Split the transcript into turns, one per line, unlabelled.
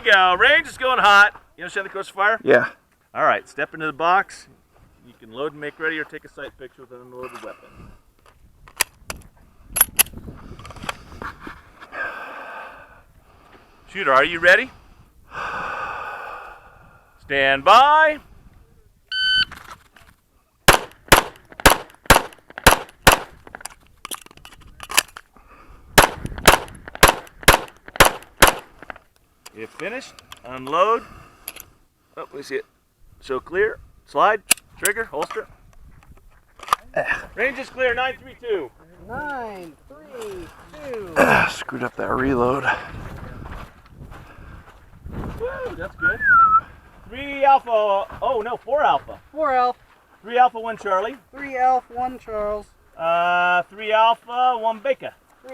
go. Range is going hot. You understand the course of fire?
Yeah.
All right, step into the box. You can load and make ready or take a sight picture with an unloaded weapon. Shooter, are you ready? Stand by. If finished, unload. Oh, let me see it. Show clear. Slide. Trigger. Holster. Range is clear. 932.
932.
Screwed up that reload.
Woo, that's good. 3 Alpha. Oh no, 4 Alpha.
4 Alpha.
3 Alpha, 1 Charlie.
3 Alpha, 1 Charles.
3 Alpha, 1 Beta.